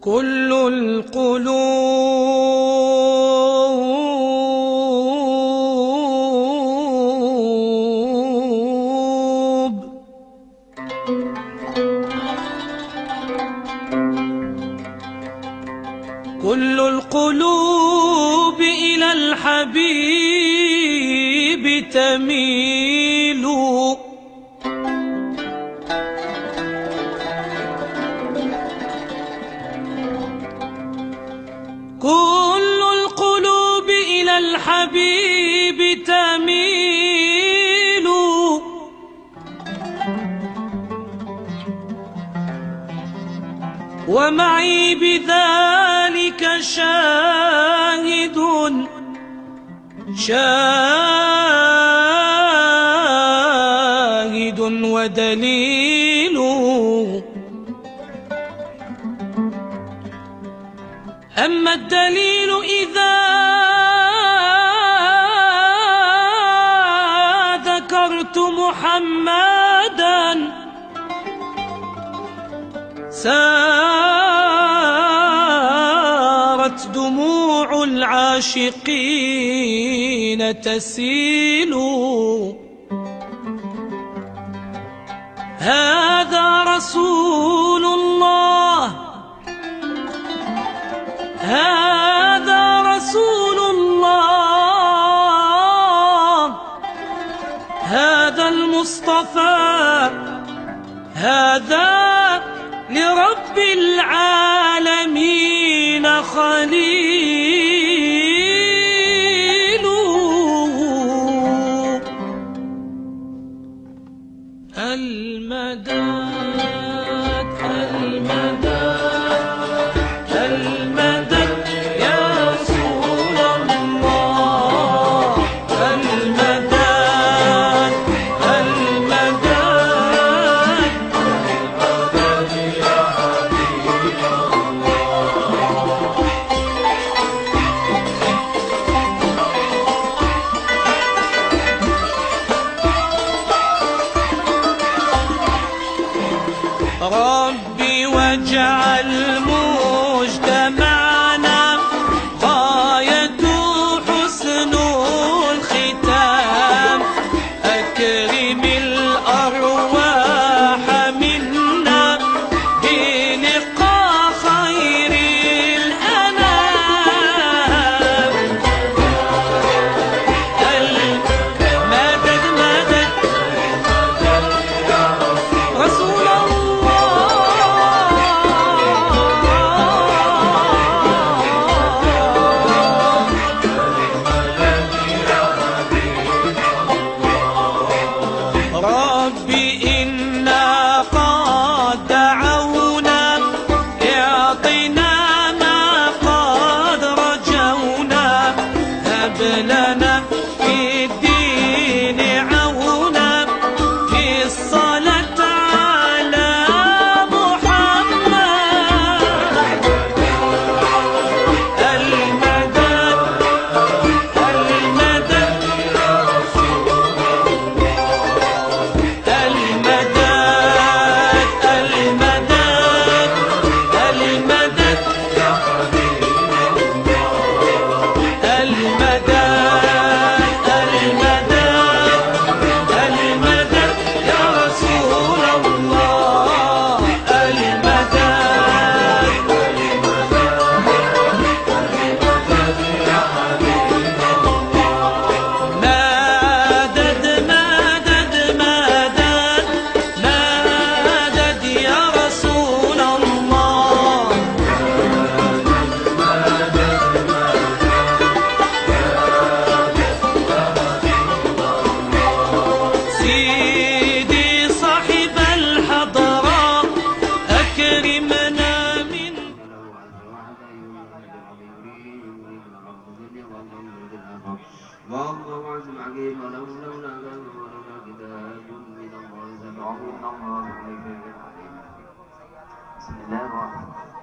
كل القلوب كل القلوب إلى الحبيب تميل، كل القلوب إلى الحبيب تميل، ومعي بذلك شاهد ودليل. أما الدليل إذا ذكرت محمدا سارت دموع العاشقين تسيل. هذا رسول الله، هذا رسول الله، هذا المصطفى، هذا لرب العالمين خليل. المدد المدد المدد يا رسول الله، المدد المدد يا حبيب الله. ربي واجعل مجتمعنا غاية حسن الختام، أكرم الأرواح منا بلقاء خير الأنام. المدد مدد رسول الله، ربي إنا قد دعونا اعطنا ما قد رجونا، هب لنا في الدين عونا في الصلاة على محمد. المدد المدد المدد المدد المدد يا حبيب الله، المدد المدد المدد يا رسول الله، المدد يا حبيب الله. مدد مدد مدد مدد يا رسول الله، سيدي صاحب الحضرة أكرمنا من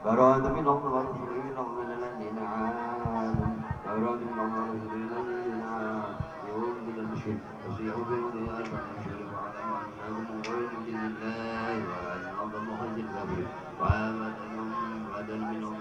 براد من الله ورسوله نظر الذين عاموا براد من الله ورسوله الذين عاموا يوم بالمشي وسيعوا بيوم أربع مشي وعلموا أنهم غير من الله وأن الله مخزي الكبير وآمن أنهم بدل من الله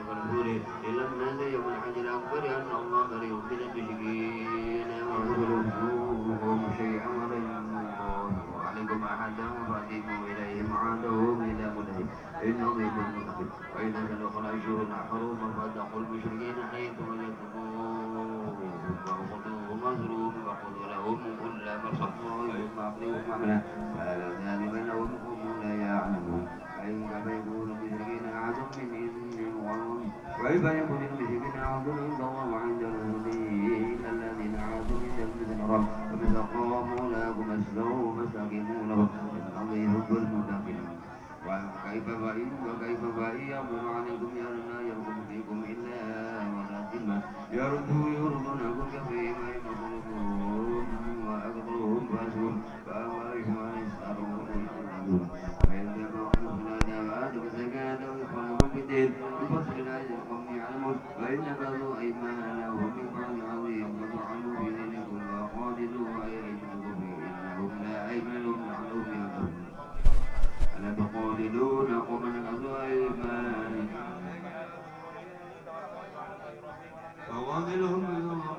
عقلهم عملا فهذا بأنهم قوم لا يعلمون فإن يكون المشركين أحد من إذن وهم وكيف يكون المشركين أحد عند الله وعند رسوله إلا الذين عادوا من جنة الحرام فمن قاموا لكم أسلموا فاستقيموا لهم إن الله يحب المتقين وكيف بئن يأمر عليكم لا يرقب فيكم إلا ولا ذمة يردونكم كفيما يمكرون وأكثرهم فاسقون فأولئك ما يسألون فإن تبعوا وآتوا الزكاة وإخوانكم في الدين بفضل الله قوم يعلمون فإن نبذوا أيمانهم من بعد عظيم وطعنوا في دينكم وقاتلوا أيديكم إنهم لا أيمان لهم لعلهم يهتدون ألا تقاتلون قوما نكثوا أيمانهم فقاتلوهم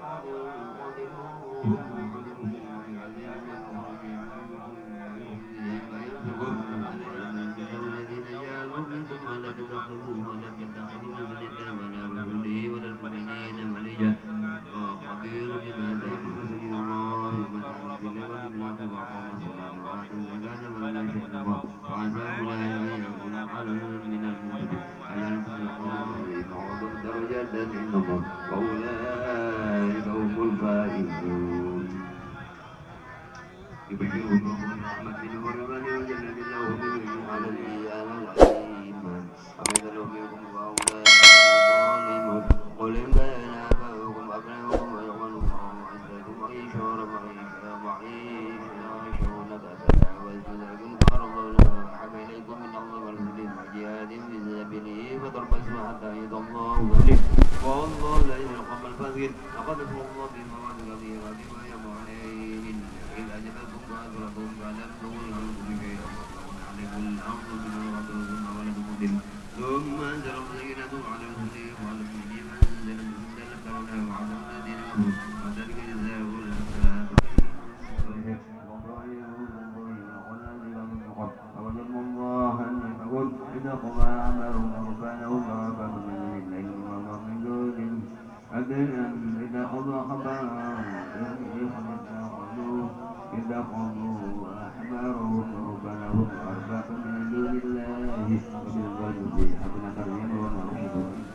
وأولئك هم الفائزون يبشرهم برحمة منه ورضوان وجنة لهم على الإيمان والإيمان ومن لهم منكم فأولئك هم الظالمون قل إن كان آباؤكم وأبناؤكم وإخوانكم وأزواجكم وعيشون كسلا وازواجكم فرضوا أحب إليكم من الله ورسوله وجهاد في سبيله فتربصوا حتى يأتي الله بأمره والله لا يهدي القوم الفاسقين لقد كفر الله بما وعد كثيرا بما يمر عليه إذ أجلكم وأجركم فلم تغنكم شيئا عليكم الأرض بما رحبتم ولكم مدين ثم أنزل السكينة على رسوله وعلى المؤمنين أنزل ترونه وعلى الذين كفروا وذلك جزاء الحسنات ووجدوا الله أن يفعلون إذا قضى أمرهم وربانهم وربانهم من دونهم إذا قضوا خبرهم إذا قضوا أحبارهم وربانهم وأربابا من دون الله ومن الغيب حسنا ترجمة ومرشدون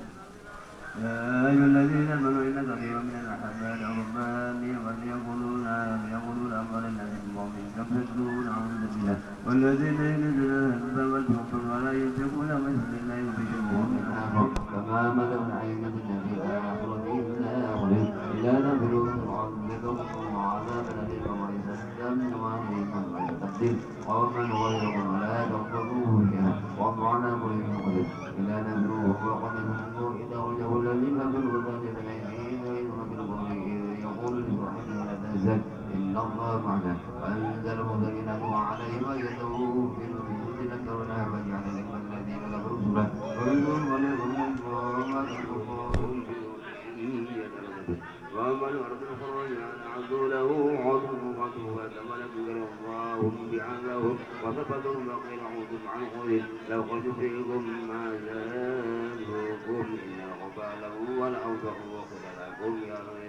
يا أيها الذين آمنوا إن كثيرا من الأحبار والرهبان قد يقولون أمر الناس بالباطل يصدون عن سبيل الله والذين يلدون الحب والكفر ولا ينفقون مثل الله يبشرهم بالآخرة كما مثل عينة النبي الآخرة إلا نبلوا يعذبهم عذابا أليما ويسلم عليكم ويستبدل قوما غيركم ولا تنفقوه شيئا والله على كل شيء قدير إلا نبلوه وقدموا إذا رجعوا الذين في الغداة بالعيدين وإذن في الغد يقول لصاحبه لا تحزن إن الله معنا فأنزل السكينة عليهم وأيدوه بجنود لم ترونها فجعل لكم الذين كفروا سبلا ومنهم وليكم وما تنفقون ومن أرد الخروج أعدوا له عقوبته وتملكوا الله بعذابهم وثبتوا بقيل عوضوا عن قول لو خرجوا فيكم ما زادوكم إلا قبالا ولأوضعوا خلالكم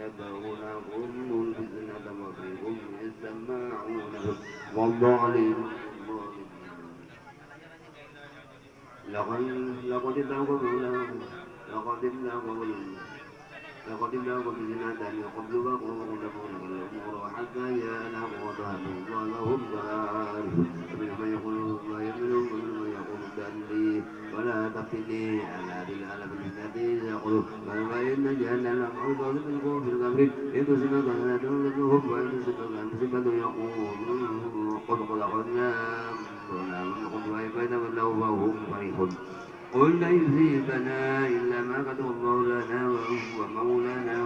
يبغونكم الفتنة وفيكم يسمعون والله عليم لقد ابلغوا بزناد أن يقبلوا وقلوبهم لكم الأمور حتى يأنا وضعهم وهم ضاربون ومنهم من يقول ما يؤمنون ومنهم من يقول دلي ولا تفتني ألا بالله بالفتنة يقولون فإن جهنم موعظة منكم في القبر إن تصبك حسنة وإن تصبك مصيبة يقولون قد خلقنا فيتولوا وهم فرحون قل لن يصيبنا إلا ما كتب الله لنا وهو مولانا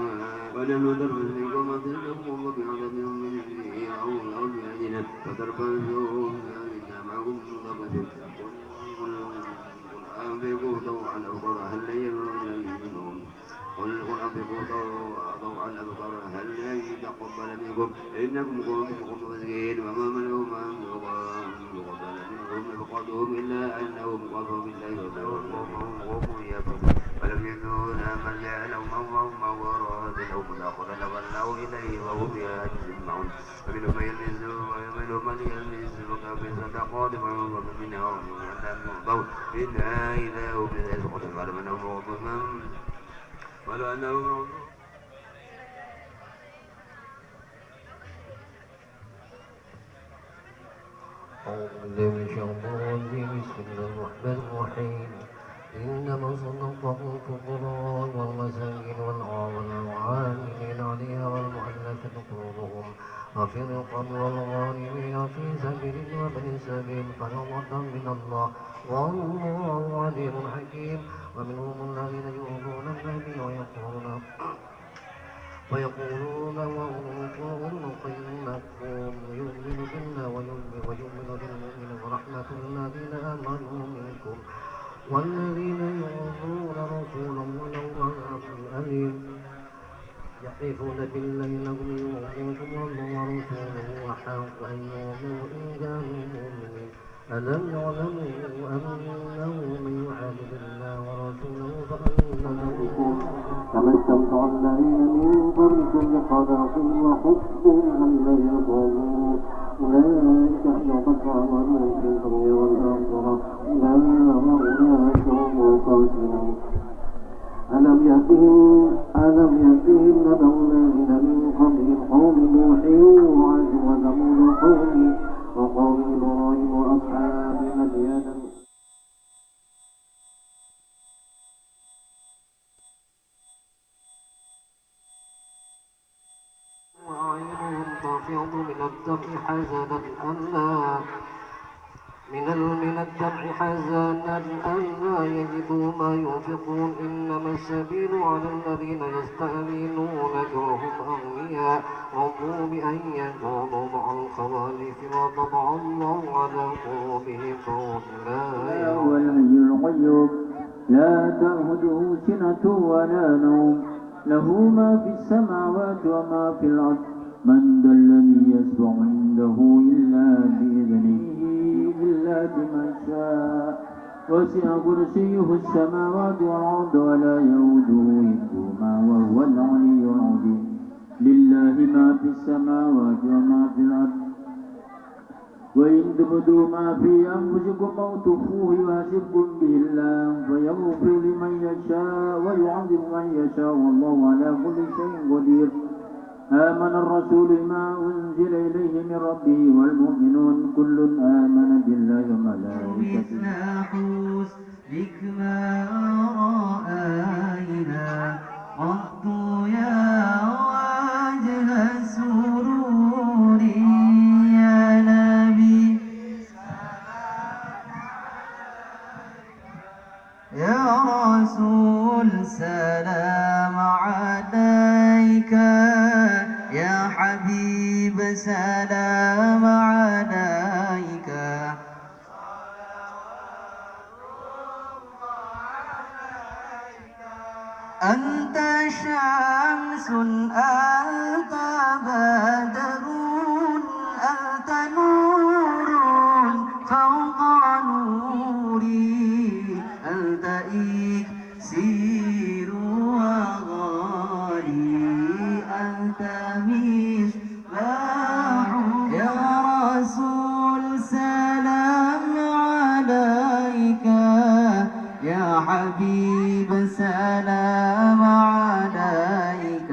ونحن نربص بكم وتلكم وبعذاب من عنده أو بأيدينا فتربصوا فإنا معكم مرتبصون قل أنفقوا طوعا أو كرها هل ينفقون قل أنفقوا طوعا أو كرها هل يتقبل منكم إنكم قوم مسكين وما منعهم أن يقبل منهم نفقتهم إلا أنهم كفروا بالله وهم يكفرون ولم يكن من يعلم وهم وراد لهم الآخرة لولوا إليه وهم يجمعون يشاءون ومنهم من يلمزه ومنهم من يلمزك في الصدقات وينظر منها ومن منها إذا هم يسقطون ولو أنهم رضوا ولو أنهم رضوا أعوذ بالله من الشيطان الرجيم بسم الله الرحمن الرحيم إنما صدقات الفقراء والمساكين والعاملين عليها والمؤلفة قلوبهم وفي الرقاب والغارمين في سبيل وابن السبيل فريضة من الله والله عليم حكيم ومنهم الذين يؤذون النبي ويقولون وأنفسهم خيركم يؤمن بالله ويؤمن بالمؤمن ورحمة للذين آمنوا منكم والذين يؤذون رسول الله عذاب أليم يحلفون بالله لهم يؤمنكم والله ورسوله أحق أن يؤمنوا إن كانوا مؤمنين ألم يعلموا أنه من يحارب الله ورسوله فأن له كما استمتع الذين من قبلكم بقضاءهم وحبهم أن يقوموا أولئك حبطت أعمالهم في الدنيا والآخرة أولئك هم الخاسرون ألم يأتهم نبأ الذين من قبلهم قوم نوح وعاد وثمود وقوم إبراهيم وأصحاب مدين وأعينهم تفيض من الدمع حزنا ألا يجدوا ما ينفقون إنما السبيل على الذين يستأذنونك وهم أغنياء رضوا بأن يكونوا مع الخوالف وطبع الله على قلوبهم فهم لا هو الحي القيوم لا تأخذه سنة ولا نوم له ما في السماوات وما في الأرض من ذا الذي يشفع عنده إلا بإذنه إلا بما شاء وسع كرسيه السماوات والأرض ولا يؤوده حفظهما وهو العلي العظيم لله ما في السماوات وما في الأرض وإن تبدوا ما في أنفسكم أو تخفوه يحاسبكم به الله فيغفر لمن يشاء ويعذب من يشاء والله على كل شيء قدير آمن الرسول بما أنزل إليه من ربه والمؤمنون كل آمن بالله وملائكته حسنك ما رأينا قط يا وجه السرور يا نبي يا رسول سلام عليك يا حبيب سلام عليك أنت شمس أنت بدر أنت نور فوق نوري أنت إكسير وغالي أنت مصباح يا رسول سلام عليك يا حبيب سلام عليك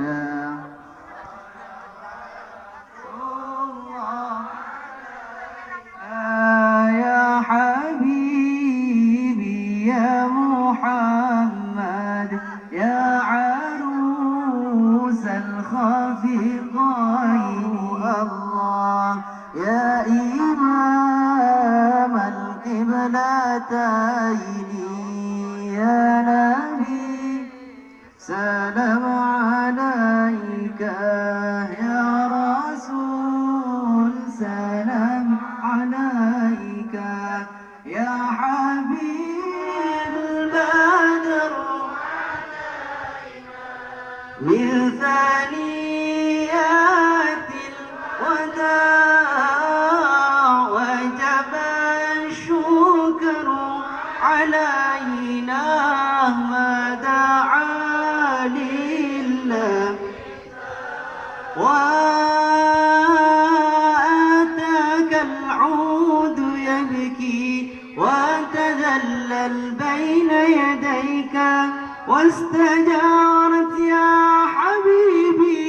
واستجارت يا حبيبي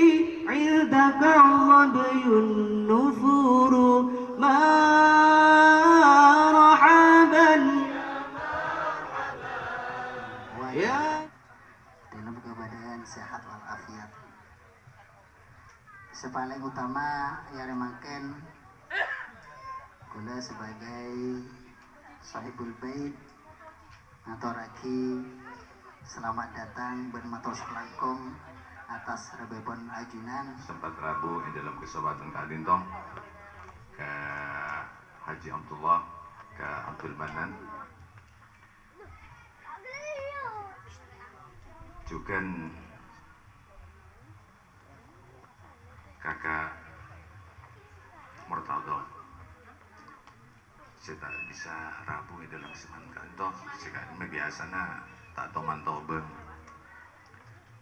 عندك الظبي النفور مرحبا ويا dalam keadaan sehat walafiat. Sepaling utama yang makan kula sebagai sahibul bait ngaturake selamat datang ben matur selangkung atas rebebon ajunan sempat Rabu dalam kesempatan kali itu ke Haji Abdullah ke Abdul Manan juga kakak Murtado saya tak bisa Rabu dalam kesempatan kali itu sekarang biasanya tak toman tobeng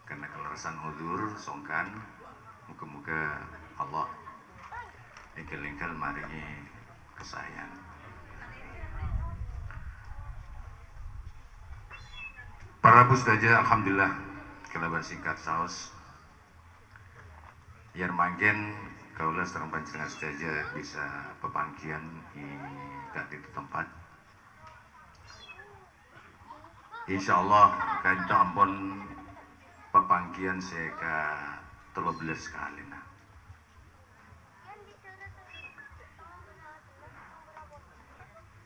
karena kelerasan udur songkan muka-muka Allah engkel-engkel maringi kesayangan. Para pustaja alhamdulillah kelaban singkat saus yang manggen kaulah serang panjenengan saja bisa pepangkian di itu tempat. Insyaallah kanca ampun pepangkian saya ke 13 kali nah.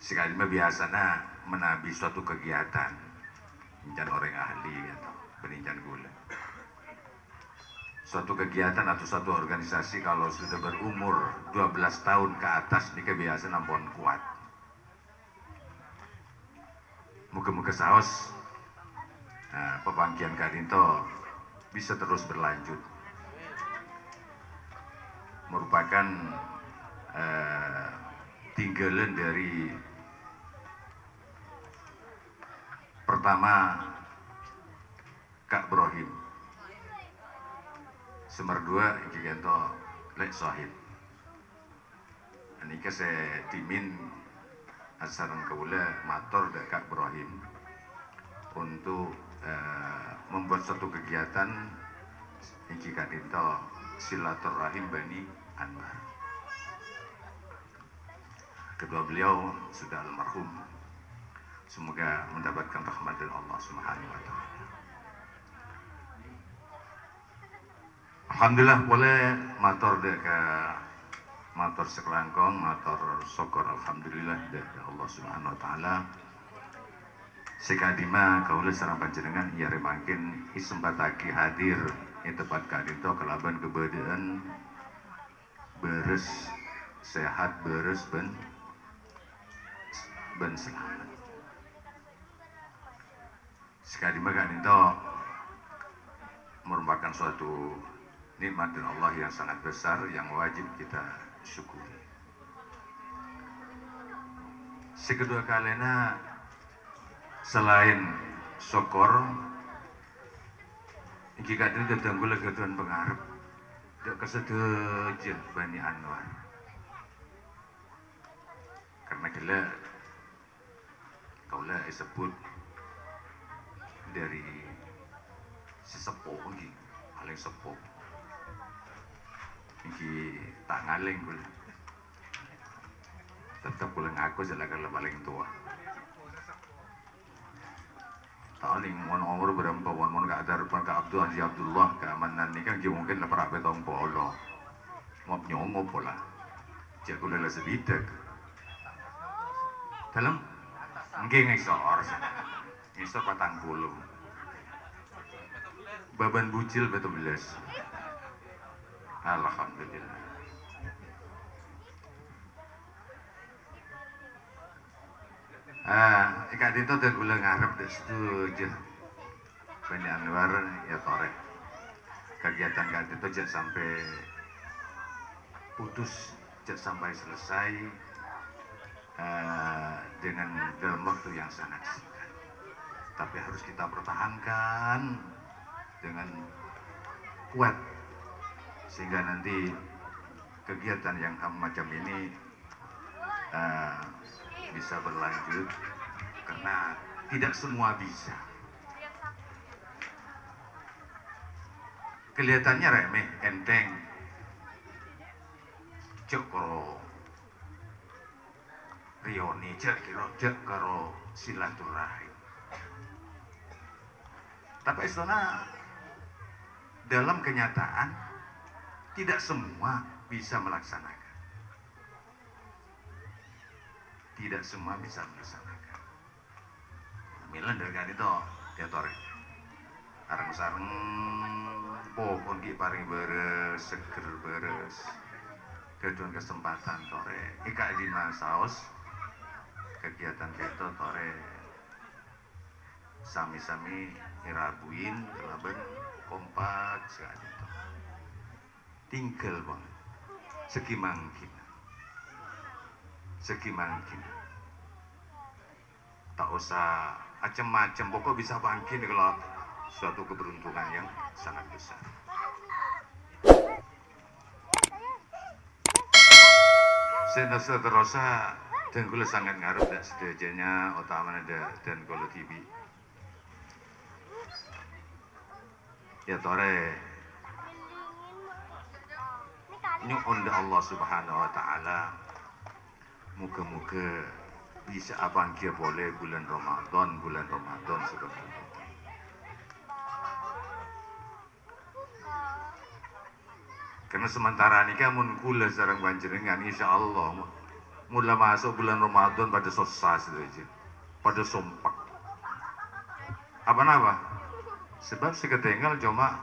Sekali biasanya menabi suatu kegiatan Incan orang ahli atau penincan gula. Suatu kegiatan atau suatu organisasi kalau sudah berumur 12 tahun ke atas ini kebiasaan ampun kuat. Muka-muka saos pepangkian kadinto bisa terus berlanjut. Merupakan tinggalan dari pertama Kak Brohim, Semar dua Gigento Lek Sohib. Ini saya timin asaran kaula matur dek Kak Brohim untuk membuat suatu kegiatan iki kadinto silaturahim Bani Anwar. Kedua beliau sudah almarhum. Semoga mendapatkan rahmat dari Allah Subhanahu wa taala. Alhamdulillah boleh matur dek matur sekelangkong, matur syukur alhamdulillah dari Allah Subhanahu wa taala. Sekadima kaula sareng panjenengan ieu remangkin isempatake hadir di tempat kadito kelaban keberadaan beres sehat beres ben selamat. Sekadima kadito merupakan suatu nikmat dari Allah yang sangat besar yang wajib kita syukuri. Sekedua kalena selain syukur iki kadang tetanggu legetuan pengarep dak kesedejen Bani Anwar karena gila kaulah disebut dari si sepuh iki paling sepuh iki tak ngaling kula tetap kula ngaku jalakan paling tua. Taling mon umur berapa mon gak ada rupa ke Abdul Haji Abdullah keamanan ini kan mungkin lepas betong polo mau nyongo pola jago lele sebitek dalam enggak ngisor patang puluh baban bucil betul belas alhamdulillah. Ikat itu dan ulang ngarep dan setuju Bani Anwar ya torek kegiatan kat itu jangan sampai putus jangan sampai selesai dengan dalam waktu yang sangat singkat tapi harus kita pertahankan dengan kuat sehingga nanti kegiatan yang macam ini bisa berlanjut karena tidak semua bisa kelihatannya remeh, enteng. Cek karo rioni, cek karo silaturahim. Tapi istana dalam kenyataan tidak semua bisa melaksanakan. Tidak semua bisa melaksanakan. Milan dengan itu teatore. Areng-sareng pohon ki paring beres, seger beres. Kedua kesempatan tore. Ika lima saos kegiatan kita tore. Sami-sami ngirabuin kelaben kompak sekali itu. Tinggal bang. Segi mungkin. Tak usah macam-macam, pokok bisa bangkit kalau suatu keberuntungan yang sangat besar. Saya terasa dan kula sangat ngaruh dan sedajanya utama ada dan kula TV. Ya tore nyuhun Allah Subhanahu wa taala muga-muga bisa abangkia boleh bulan Ramadan sebenarnya. Karena sementara ini mun kula sareng panjenengan insyaallah mula masuk bulan Ramadan pada sosas aja. Pada sompak. Apa-apa? Sebab seketinggal cuma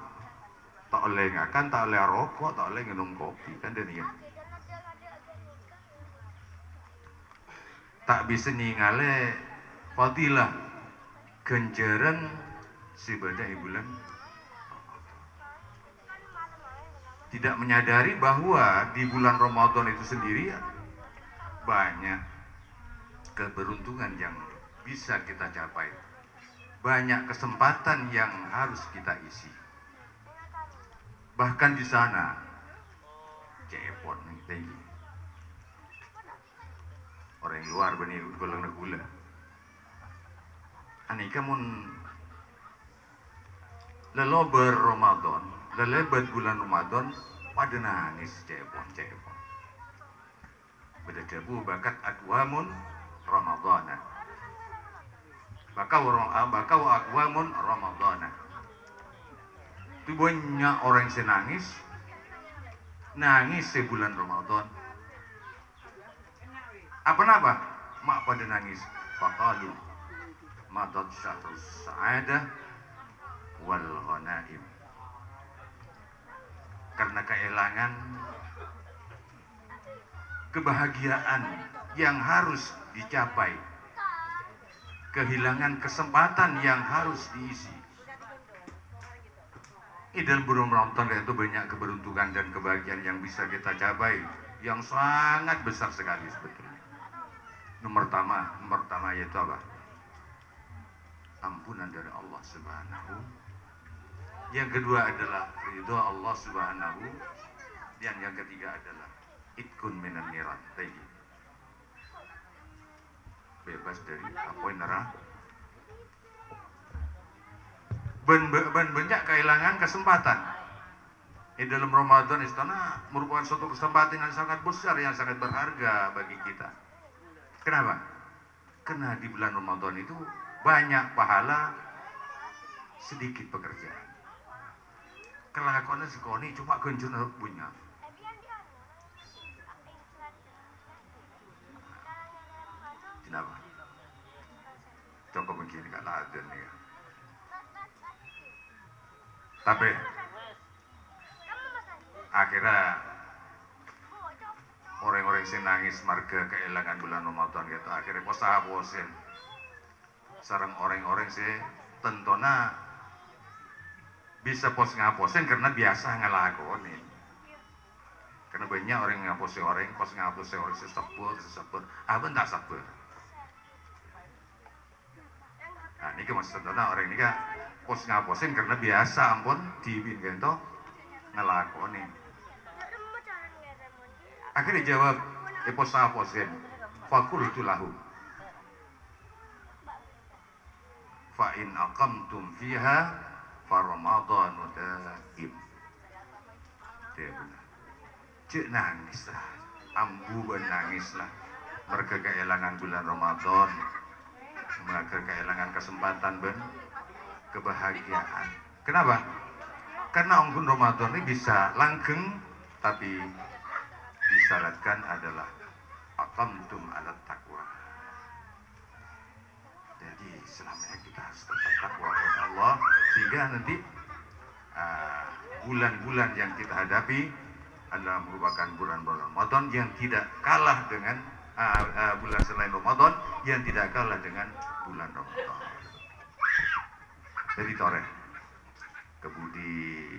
tak oleh ngakan, tak oleh rokok, tak oleh minum kopi kan dia. Tak bisa nyingale fadilah ganjaran ibadah bulan. Tidak menyadari bahwa di bulan Ramadan itu sendiri banyak keberuntungan yang bisa kita capai. Banyak kesempatan yang harus kita isi. Bahkan di sana cepot nih tinggi. Orang luar benih gula. Anika mun lelober Ramadan, lelebat bulan Ramadan pada nangis cepon. Beda debu bakat akwamun Ramadana. Bakau akwamun Ramadana. Itu banyak orang yang nangis sebulan Ramadan. Apa-apa? Mak pada nangis. Faqalu madad syahrus sa'adah wal ghanaim. Karena kehilangan kebahagiaan yang harus dicapai, kehilangan kesempatan yang harus diisi. Dalam bulan Ramadan itu banyak keberuntungan dan kebahagiaan yang bisa kita capai, yang sangat besar sekali sebetulnya. Nomor pertama yaitu apa? Ampunan dari Allah Subhanahu. Yang kedua adalah ridho Allah Subhanahu. Yang ketiga adalah itkun minan niran, bebas dari api neraka. Banyak kehilangan kesempatan. Dalam Ramadan istana merupakan suatu kesempatan yang sangat besar, yang sangat berharga bagi kita. Kenapa? Karena di bulan Ramadan itu banyak pahala, sedikit pekerjaan. Kelakuannya sekoni cuma kencun punya. Kenapa? Coba begini kalau ada nih. Tapi akhirnya orang-orang yang nangis marga kehilangan bulan Ramadan gitu, akhirnya posa-posin sarang orang-orang sih tentona bisa pos ngaposin karena biasa ngelakonin. Karena banyak orang ngaposin orang, pos ngaposin orang sesebut, apa tak sebut. Nah ini maksudnya orang ini kan pos ngaposin karena biasa ampun diwin gitu ngelakonin. Akhirnya jawab pos ngaposin, fakultu lahu. Fa in aqamtum fiha fa ramadhanu daim. dia benar. Cek nangis lah, ambu nangis lah. Mereka kehilangan bulan Ramadan, mereka kehilangan kesempatan kebahagiaan. Kenapa? Karena ongkun Ramadan ini bisa langgeng, tapi disyaratkan adalah aqamtum ala taqwa. Jadi selamanya kita harus tetap takwa kepada Allah, sehingga nanti bulan-bulan yang kita hadapi adalah merupakan bulan-bulan Ramadan yang tidak kalah dengan bulan selain Ramadan, yang tidak kalah dengan bulan Ramadan. Jadi toreh kebudi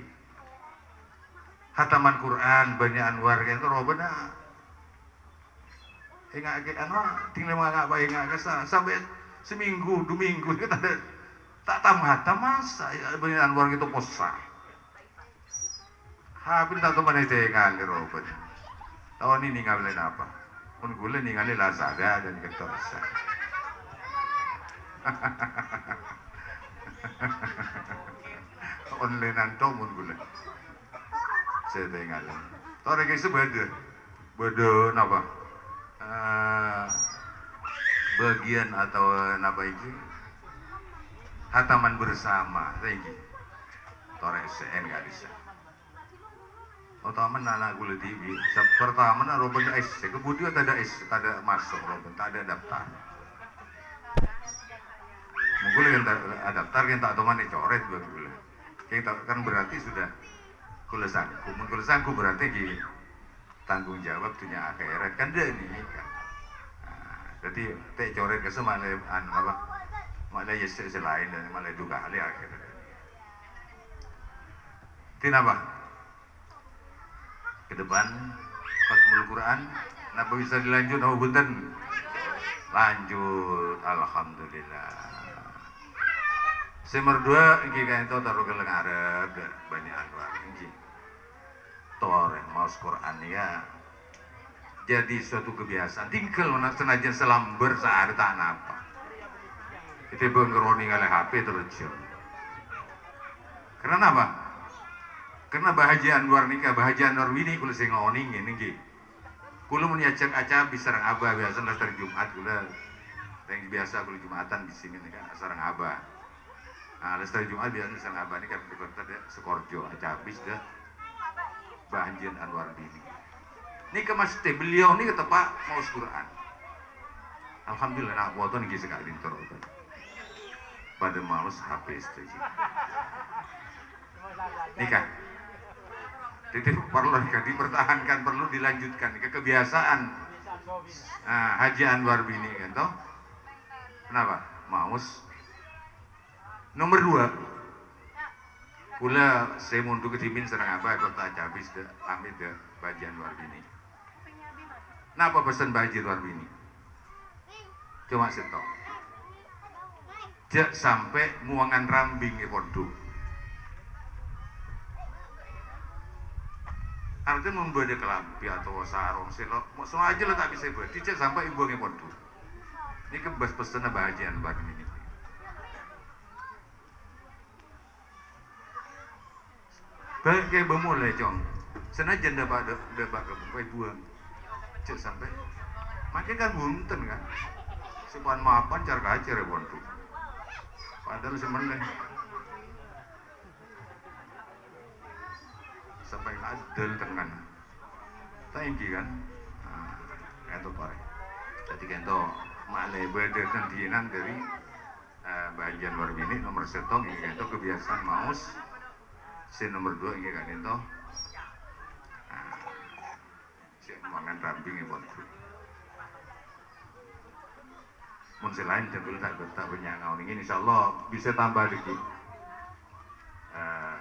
hataman Quran banyak warga itu robena ingat ke tinggal mengagak baik ingat sampai seminggu 2 minggu kita tak tamat masa ya banyak warga itu posa habis tak tahu mana tinggal di robot tahun ini ninggalin apa pun gula ninggalin Lazada dan Ketorsa. Online nantong pun gula saya tinggalin tahu guys itu beda apa bagian atau apa itu hataman bersama tinggi tahu SN nggak bisa pertama anak gula TV pertama nak robot S kemudian tak ada masuk robot tak ada daftar mungkin yang daftar yang tak tahu mana coret gula yang tak kan berarti sudah kulesanku berarti di tanggung jawab punya akhirat kan dia ini kan jadi tak coret ke semua apa malah yesus selain dan malah juga ahli akhirat kenapa ke depan Khatmul Quran napa bisa dilanjut oh benten lanjut alhamdulillah Semar 2 iki kan itu taruh ke lengarep banyak anwar iki tore maus Quran ya jadi suatu kebiasaan tinggal mana senajan selamber sehari tak napa itu pun ngeroni oleh HP terus karena apa? Karena bahagia Anwar nikah, bahagia Anwar ini kalau saya ngoning ini gitu. Kalau meniacak aca bisa sarang abah biasa dasar Jumat kula yang biasa kalau Jumatan di sini kan sarang abah. Nah, dasar Jumat biasa sarang abah ini kan berkata dia Sekorjo aca habis dah bahagia Anwar ini. Ini kemasti beliau ini kata Pak mau Quran. Alhamdulillah nak foto nih sekali terus. Pada maus HP setuju. Nikah. Jadi perlu dipertahankan, perlu dilanjutkan ke kebiasaan. Nah, Haji Anwar bini kan toh. Kenapa? Maus. Nomor 2. Kula saya mundur ke timin serang apa kota habis deh pamit deh Haji Anwar bini. Napa pesan Haji Anwar bini? Cuma setok. Jak sampai muangan rambing e pondok. Artinya membuat kelampi atau sarung selok, semua aja lah tak bisa buat. Tidak sampai ibu yang pondok. Ini kebas pesan bahagian baru ini. Baik kayak bermulai cong. Senajan dapat kebuka buang. Cek sampai. Makin kan bunten kan. Sepan mapan cara kacer ya pondok. Padahal sebenarnya. Sampai adil tengan tinggi kan itu pare jadi kento malai beda kendianan dari bagian luar ini nomor setong ini kento kebiasaan maus si nomor 2 ini kan itu si mangan rambing buat mun selain tentu tak punya ngawang ini insyaallah bisa tambah lagi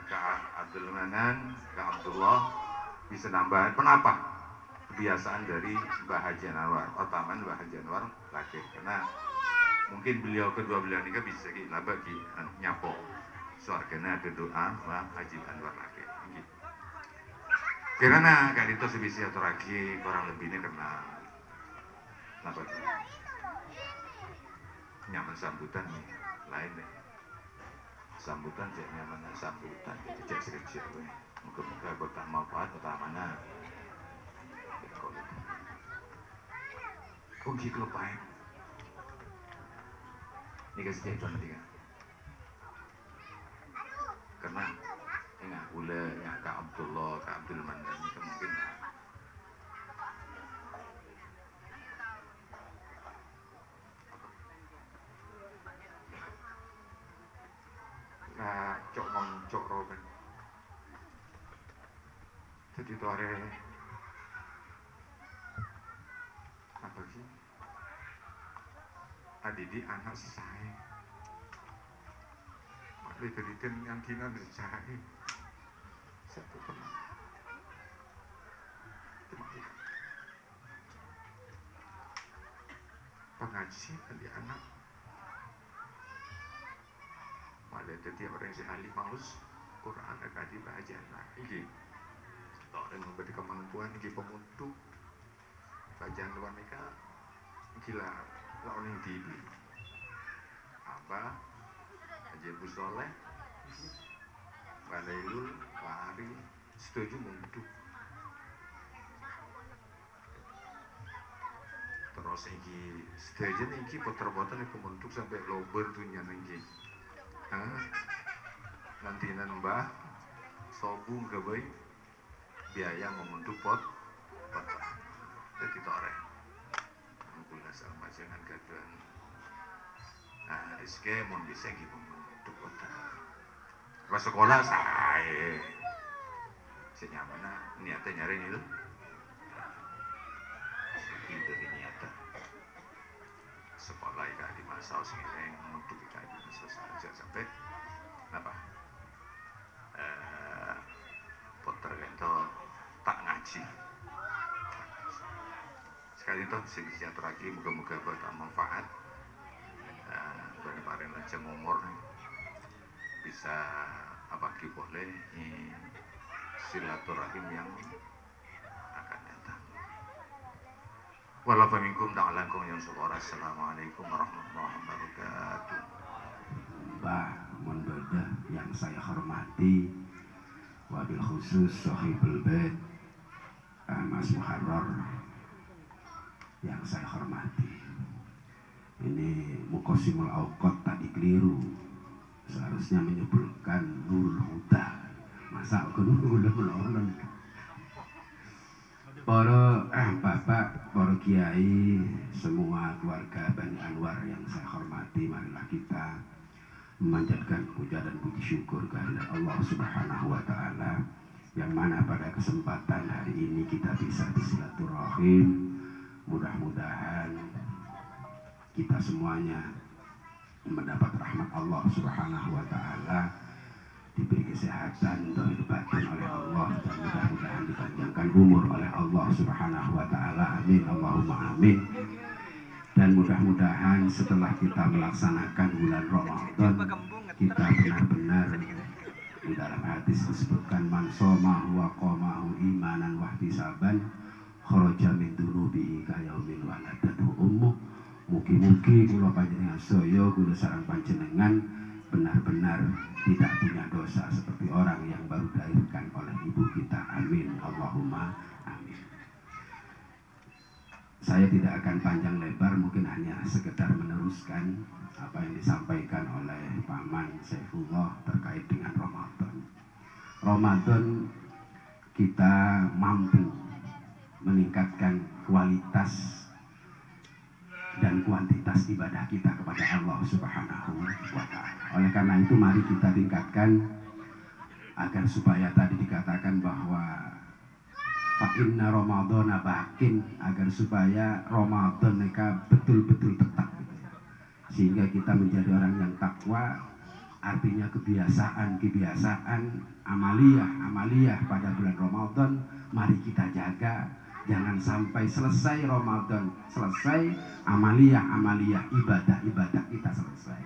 Kak Abdul Manan, Kak Abdullah bisa nambahan. Kenapa? Kebiasaan dari Mbah Haji Anwar, otaman Mbah Haji Anwar laki. Karena mungkin beliau kedua beliau ini bisa kita bagi nyapo. Soalnya ada doa Mbah Haji Anwar laki. Karena kali itu sebisa atau lagi kurang lebih ini karena apa? Nyaman sambutan nih, lain deh. Sambutan cek nyaman sambutan itu cek skripsi Muka-muka bertambah manfaat utamanya kunci kelupai ini kasih contoh tiga karena enggak boleh enggak Kak Abdullah Kak Abdul Mandan itu mungkin nah cok roben jadi itu ada apa sih adidi anak saya makanya berikan yang kina saya satu teman pengaji di anak malah setiap orang yang ahli maus Quran akan dibaca ini orang memberi kemampuan ini pemutuk bacaan luar mereka gila lawan yang dibeli apa Haji Abu Soleh Balailul Fahri setuju untuk terus ini setuju ini puter-puter ini pemutuk sampai lober dunia ini nanti nambah sobung gabai biaya membentuk pot jadi toreng alhamdulillah sama jangan gaduhan nah rizki mau bisa gitu membentuk pot pas sekolah saya senyamana niatnya nyari itu dari niatnya sekolah ikan di masa sehingga membentuk ikan di masa sampai apa poter itu tak ngaji sekali itu silaturahmi moga-moga bermanfaat bagi para lanjut umur bisa apa boleh silaturahim yang akan datang walau pemikum ta'alakum yang syukur assalamualaikum warahmatullahi wabarakatuh. Mbah Mundodah yang saya hormati wabil khusus Sohibul Bait Mas Muharrar yang saya hormati, ini Muqasimul Awqat tadi keliru, seharusnya menyebutkan Nurul Huda, masa Nurul Huda. Para bapak, para kiai, semua keluarga Bani Anwar yang saya hormati, marilah kita memanjatkan puja dan puji syukur kepada Allah Subhanahu wa Ta'ala, yang mana pada kesempatan hari ini kita bisa bersilaturahim. Mudah-mudahan kita semuanya mendapat rahmat Allah Subhanahu wa Ta'ala, diberi kesehatan dan batin oleh Allah, dan mudah-mudahan dipanjangkan umur oleh Allah Subhanahu wa Ta'ala. Amin Allahumma amin. Dan mudah-mudahan setelah kita melaksanakan bulan Ramadan, kita benar-benar di dalam hadis disebutkan man somahu wa qamahu imanan wa ihtisaban kharaja min dunubihi kayaumin waladatu ummuh. Mugi-mugi kula panjenengan saya kula sareng panjenengan benar-benar tidak punya dosa seperti orang yang baru dilahirkan oleh ibu kita. Amin Allahumma amin. Saya tidak akan panjang lebar, mungkin hanya sekedar meneruskan apa yang disampaikan oleh Paman Saifullah terkait dengan Ramadan. Ramadan kita mampu meningkatkan kualitas dan kuantitas ibadah kita kepada Allah Subhanahu wa Ta'ala. Oleh karena itu mari kita tingkatkan agar supaya tadi dikatakan bahwa fa inna Ramadhana bakin, agar supaya Ramadan mereka betul-betul tetap, sehingga kita menjadi orang yang takwa, artinya kebiasaan amaliyah pada bulan Ramadan mari kita jaga. Jangan sampai selesai Ramadan, selesai amaliyah ibadah kita selesai.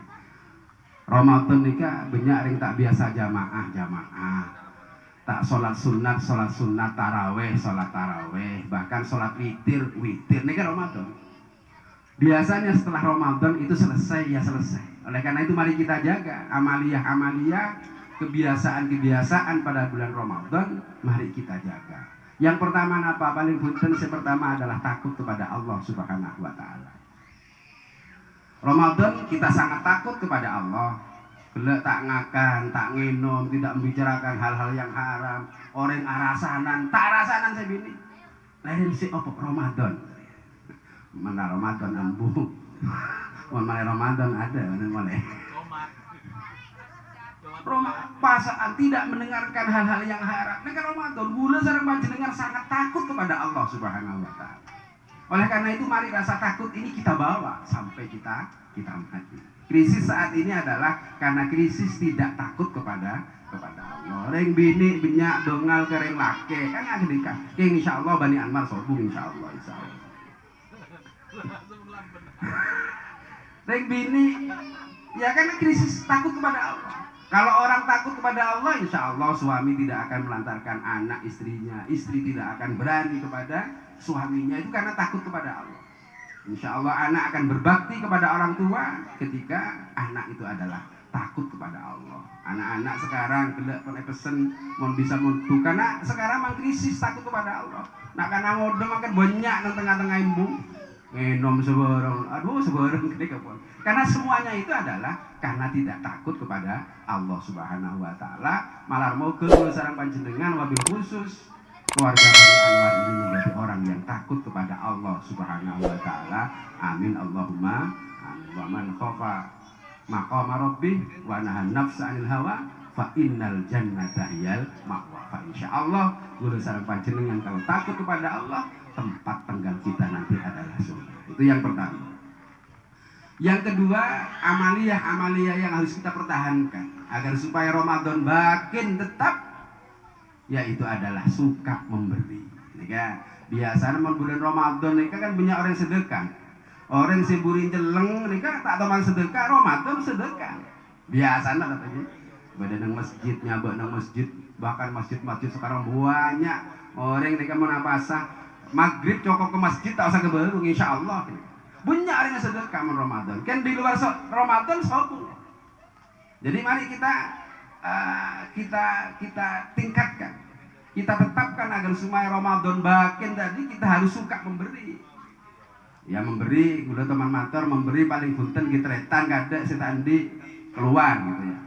Ramadan nikah banyak yang tak biasa jamaah, tak sholat sunat taraweh, bahkan sholat witir nikah Ramadan. Biasanya setelah Ramadan itu selesai. Oleh karena itu mari kita jaga amaliyah kebiasaan-kebiasaan pada bulan Ramadan mari kita jaga. Yang pertama apa? Paling punten pertama adalah takut kepada Allah Subhanahu wa taala. Ramadan kita sangat takut kepada Allah. Gelek tak ngakan, tak nginum, tidak membicarakan hal-hal yang haram. Orang arasanan, tak arasanan saya bini. Lain si opok Ramadan. Mana Ramadan ambu? Mana Ramadan ada, mana? Pasaan tidak mendengarkan hal-hal yang haram. Negara Ramadan, gula sareng panjenengan sangat takut kepada Allah Subhanahu wa taala. Oleh karena itu mari rasa takut ini kita bawa sampai kita mati. Krisis saat ini adalah karena krisis tidak takut kepada Allah. Reng bini binyak dongal kereng lake kan ada nikah. King insyaallah Bani Anwar sobung insyaallah. Reng bini ya karena krisis takut kepada Allah. Kalau orang takut kepada Allah, insya Allah suami tidak akan melantarkan anak istrinya, istri tidak akan berani kepada suaminya, itu karena takut kepada Allah. Insya Allah anak akan berbakti kepada orang tua ketika anak itu adalah takut kepada Allah. Anak-anak sekarang gelek pesen mau bisa muntuh karena sekarang memang krisis takut kepada Allah. Nak karena ngode makan banyak nang tengah-tengah ibu. Ngenom seborong, aduh seborong gede kapon. Karena semuanya itu adalah karena tidak takut kepada Allah Subhanahu wa taala. Malah mau ke sareng panjenengan wabil khusus keluarga Bani Anwar ini menjadi orang yang takut kepada Allah Subhanahu wa taala. Amin Allahumma amin. Wa man khafa maqama rabbih wa nahan nafsa 'anil hawa fa innal jannata hiyal ma'wa. Fa insyaallah guru sareng panjenengan kalau takut kepada Allah, tempat tinggal kita nanti adalah surga. Itu yang pertama. Yang kedua, amaliyah yang harus kita pertahankan agar supaya Ramadan makin tetap, yaitu adalah suka memberi. Nika biasanya bulan Ramadan nika kan banyak orang sedekah. Orang seburin jeleng nika tak teman sedekah, Ramadan sedekah. Biasanya katanya pada nang masjid, nyabak nang masjid, bahkan masjid-masjid sekarang banyak orang nika menapasa maghrib cokok ke masjid tak usah kebaru insyaallah. Banyak orang yang sedekah men Ramadan. Kan di luar Ramadan sopo. Jadi mari kita tingkatkan. Kita tetapkan agar supaya Ramadan makin tadi kita harus suka memberi. Ya memberi, udah teman motor memberi paling punten kitretan kada setandi keluar gitu ya.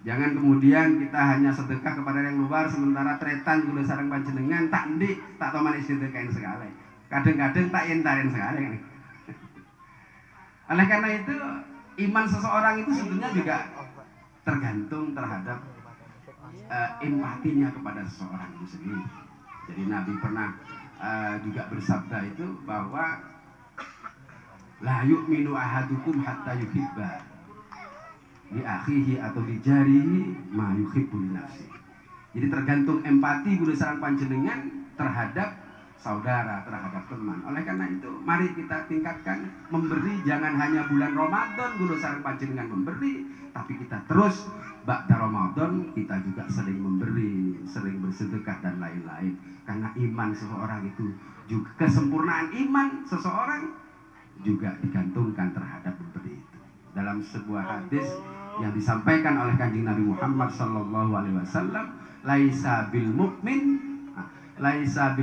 Jangan kemudian kita hanya sedekah kepada yang luar sementara tretan udah sareng panjenengan tak ndi tak teman sedekahin sekali. Kadang-kadang tak entarin sekali kan. Oleh karena itu iman seseorang itu sebetulnya juga tergantung terhadap empatinya kepada seseorang itu sendiri. Jadi Nabi pernah juga bersabda itu bahwa la yu'minu ahadukum hatta yuhibba li akhihi atau li jarihi ma yuhibbu li nafsi. Jadi tergantung empati berdasarkan panjenengan terhadap saudara, terhadap teman. Oleh karena itu mari kita tingkatkan memberi, jangan hanya bulan Ramadan berdasarkan panjenengan memberi, tapi kita terus ba'da Ramadan kita juga sering memberi, sering bersedekah dan lain-lain. Karena iman seseorang itu juga kesempurnaan iman seseorang juga digantungkan terhadap memberi itu. Dalam sebuah hadis yang disampaikan oleh Kanjeng Nabi Muhammad sallallahu alaihi wasallam, laisa bil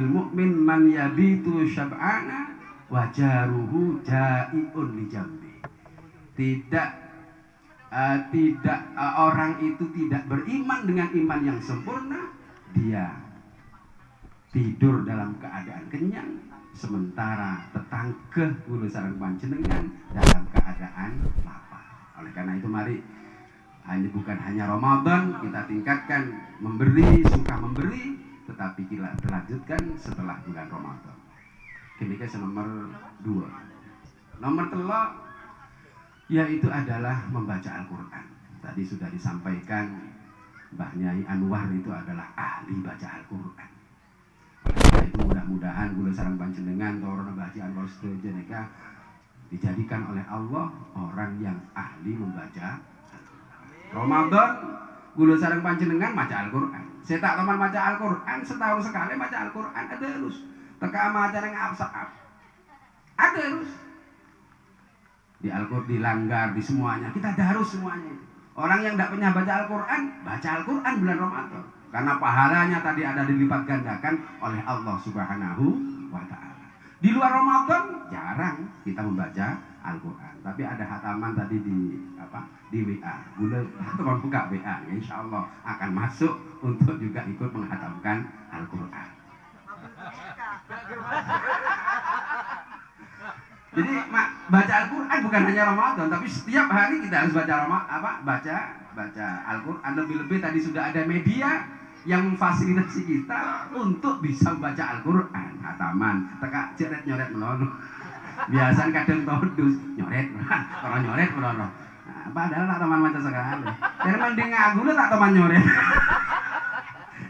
mu'min man yabitu syab'ana wa jaruhu ja'iun li jambi. Orang itu tidak beriman dengan iman yang sempurna, dia tidur dalam keadaan kenyang sementara tetangga kula sareng panjenengan dalam keadaan lapar. Oleh karena itu mari bukan hanya Ramadan kita tingkatkan memberi, suka memberi, tetapi kita lanjutkan setelah bulan Ramadan. Kini nomor 2. Nomor 3 yaitu adalah membaca Al-Quran. Tadi sudah disampaikan Mbah Nyai Anwar itu adalah ahli baca Al-Quran. Oleh itu mudah-mudahan kula sareng panjenengan torono Mbah Anwar sedaya nika dijadikan oleh Allah orang yang ahli membaca Ramadan. Kula sareng panjenengan maca Al-Quran. Saya tak teman maca Al-Quran setahun sekali maca Al-Quran ada terus. Teka maca nang absak. Ada terus. Di Al-Quran dilanggar di semuanya. Kita harus semuanya. Orang yang tidak pernah baca Al-Quran bulan Ramadan. Karena pahalanya tadi ada dilipat gandakan oleh Allah Subhanahu wa Ta'ala. Di luar Ramadan jarang kita membaca Al-Quran. Tapi ada hataman tadi di WA. Boleh teman buka WA, insya Allah akan masuk untuk juga ikut menghatamkan Al-Quran. Jadi baca Al-Quran bukan hanya Ramadan, tapi setiap hari kita harus baca Al-Quran. Lebih-lebih tadi sudah ada media yang memfasilitasi kita untuk bisa membaca Al-Quran. Hataman, teka nyoret melono. Biasanya kadang todus nyoret, orang nyoret melono. Nah, padahal tak teman macam sekali. Jadi mending aku tak teman nyoret.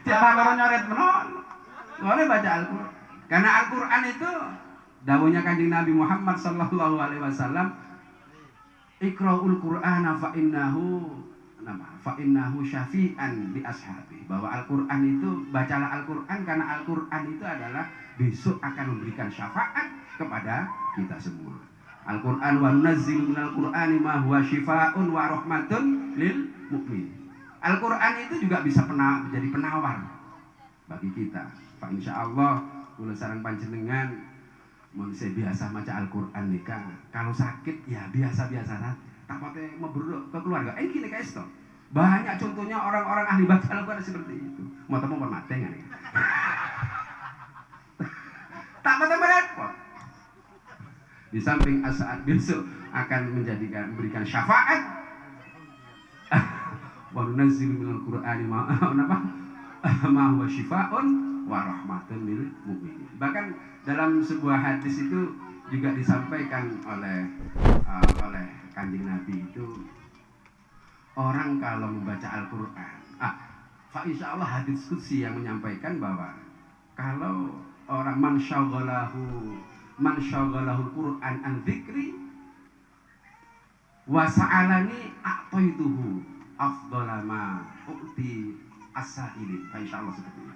Siapa orang nyoret melono? Boleh baca Al-Quran. Karena Al-Quran itu dawuhnya Kanjeng Nabi Muhammad sallallahu alaihi wasallam, Iqra'ul Qur'ana fa innahu syafi'an li ashabi. Bahwa Al-Quran itu, bacalah Al-Quran karena Al-Quran itu adalah besok akan memberikan syafaat kepada kita semua. Al-Quran wa nunazzilu minal Qur'ani ma huwa syifaa'un wa rahmatun lil mu'min. Al-Quran itu juga bisa menjadi penawar bagi kita. Pak insyaallah kula sareng panjenengan manusia biasa maca Al-Quran nika. Kalau sakit ya biasa-biasa saja. Takutnya mebruk ke keluarga. Gini guys toh. Banyak contohnya orang-orang ahli baca Al-Quran seperti itu. Mau temu permateng kan? Tak repot. Di samping saat besok akan memberikan syafaat. Wa nunazzilu minal Qur'ani ma huwa syifaa'un wa rahmatun lil mu'minin. Bahkan dalam sebuah hadis itu juga disampaikan oleh Kanjeng Nabi itu, orang kalau membaca Al-Quran, insyaallah hadis qudsi yang menyampaikan bahwa kalau orang man syaghalahu Quran an dzikri wa sa'alani a'taituhu afdhala ma u'ti as-sa'ilin. Insyaallah seperti itu.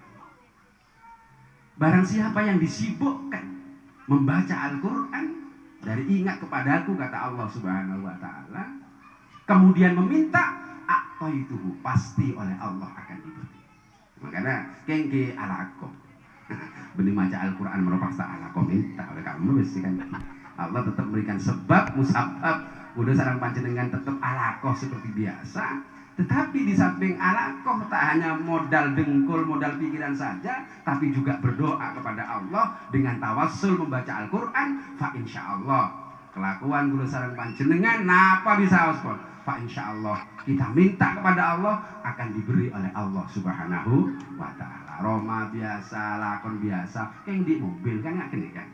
Barang siapa yang disibukkan membaca Al-Quran dari ingat kepadaku, kata Allah Subhanahu wa Ta'ala, kemudian meminta, a'taituhu, pasti oleh Allah akan diberi. Makanya kengke alakom. Benih baca Al-Quran merupakan alakom, minta oleh kamu mesti kan. Allah tetap memberikan sebab musabab. Udah sarang panjenengan tetap alakoh seperti biasa. Tetapi di samping alakoh tak hanya modal dengkul, modal pikiran saja, tapi juga berdoa kepada Allah dengan tawassul membaca Al-Quran. Fa insyaallah kelakuan kula sareng panjenengan napa bisa ospon. Fa insyaallah kita minta kepada Allah akan diberi oleh Allah Subhanahu wa Ta'ala. Roma biasa, lakon biasa, yang di mobil kan nggak kene kan.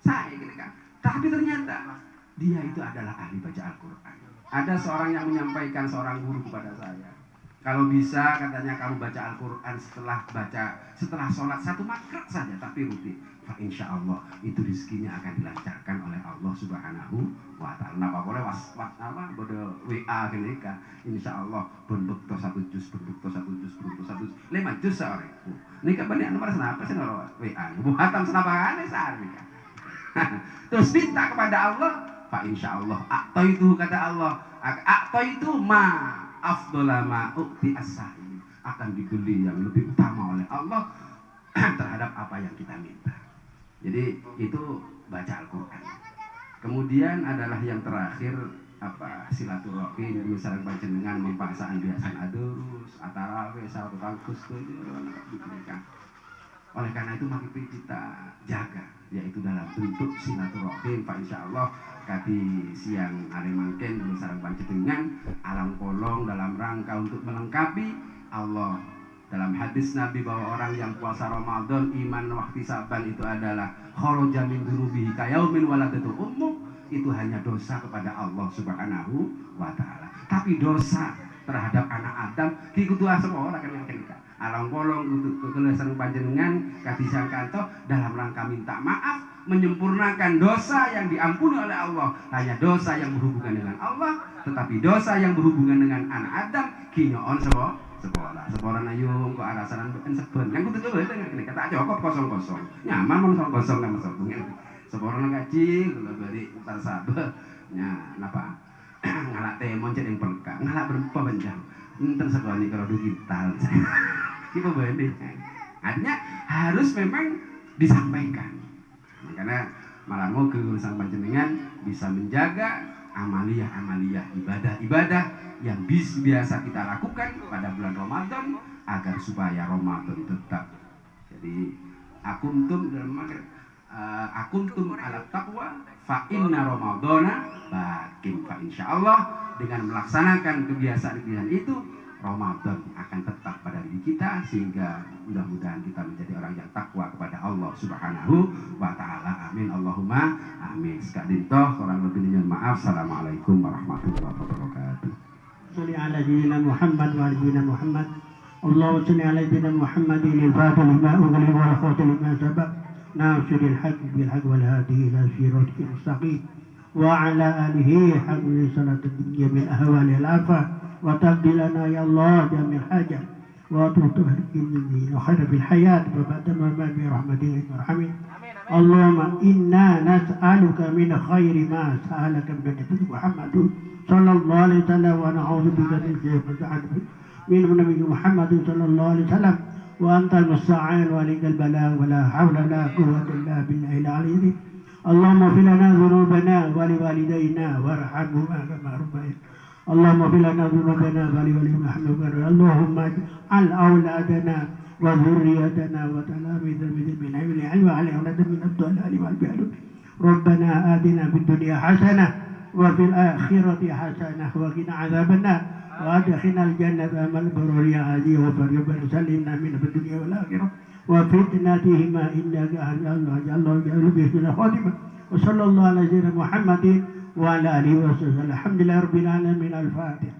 Saya kene kan. Tapi ternyata dia itu adalah ahli baca Al-Quran. Ada seorang yang menyampaikan, seorang guru kepada saya, kalau bisa katanya kamu baca Al-Quran setelah sholat 1 makrah saja, tapi rutin. Fa insyaallah itu rezekinya akan dilancarkan oleh Allah Subhanahu wa Ta'ala. Napa boleh bodo WA gini kan? Insyaallah bentuk 1 juz, bentuk 1 juz, bentuk 1 juz, 5 juz seorang. Ini kan banyak nomor senapa sih noro WA. Buatan senapa aneh sehari kan. Terus minta kepada Allah, fa insyaallah a'taitu, kata Allah, a'taitu ma afdhala ma u'ti as-sa'il, akan dibeli yang lebih utama oleh Allah terhadap apa yang kita minta. Jadi itu baca Al-Quran. Kemudian adalah yang terakhir silaturahim dulu sareng panjenengan mempaksaan biasa adurus atarawe satu tangkus diberikan. Oleh karena itu mari kita jaga, yaitu dalam bentuk silaturahim. Pak insyaallah kati siang hari mangken dulu sareng panjenengan alam kolong dalam rangka untuk melengkapi Allah. Dalam hadis Nabi bahwa orang yang puasa Ramadan iman wahtisaban itu adalah kharaja min dunubihi kayaumin waladatu ummu, itu hanya dosa kepada Allah Subhanahu wa Ta'ala. Tapi dosa terhadap anak Adam kikutua semua orang yang kena alang kolong untuk kelesan panjenengan kadisian kanto dalam rangka minta maaf, menyempurnakan dosa yang diampuni oleh Allah. Hanya dosa yang berhubungan dengan Allah, tetapi dosa yang berhubungan dengan anak Adam kinyoon semua sekolah nayung ke arah sana bukan seben kan kudu coba dengan kene kata cukup kosong nyaman mau kosong kan masuk sekolah ngaji kalau beri utar sabar nya napa ngalak temon cek yang pelka ngalak berapa panjang enten sekolah ini kalau digital kita boleh artinya harus memang disampaikan. Makanya malah mau ke urusan panjenengan bisa menjaga amaliyah ibadah yang biasa kita lakukan pada bulan Ramadan agar supaya Ramadan tetap jadi akuntum ala taqwa fa inna ramadana bakin fa insyaallah dengan melaksanakan kebiasaan-kebiasaan itu Ramadan akan tetap pada diri kita sehingga mudah-mudahan kita menjadi orang yang takwa kepada Allah Subhanahu wa taala. Amin Allahumma amin. Sekadin toh kurang lebihnya maaf. Assalamualaikum warahmatullahi wabarakatuh. Shalli ala sayyidina Muhammad wa ala sayyidina Muhammad. Allahumma shalli ala sayyidina Muhammadin al-fatih lima ughliqa wal khatim lima sabaq. Nasiril haqq bil haqq wal hadi ila siratil mustaqim. Wa ala alihi haqq salatul dunya bil ahwali al afah. وتقضي لنا يا الله جميع الحاجة وتطهر من خير في الحياة وبعد ما برحمتك وارحمنا اللهم إنا نسألك من خير ما سألك من نبيك محمد صلى الله عليه وسلم ونعوذ بك من شر من نبيك محمد صلى الله عليه وسلم وأنت المستعان وعليك البلاء ولا حول ولا قوة إلا بالله العلي اللهم اغفر لنا ذنوبنا ولوالدينا وارحمهما كما ربيانا اللهم اغفر لنا ذنوبنا ولوالدينا اللهم اجعل أولادنا وذريتنا وتلاميذنا من العلم وعلى أولادنا من الضلال والجهل ربنا آتنا في الدنيا حسنة وفي الآخرة حسنة وقنا عذاب النار وأدخلنا الجنة مع البرور يا عزيز وفريق سلمنا من في الدنيا والآخرة وفتنتهما إنك أجل الله جل بإحسن خاتمة وصلى الله على سيدنا محمد وعلى آله وصحبه الحمد لله رب العالمين الفاتح.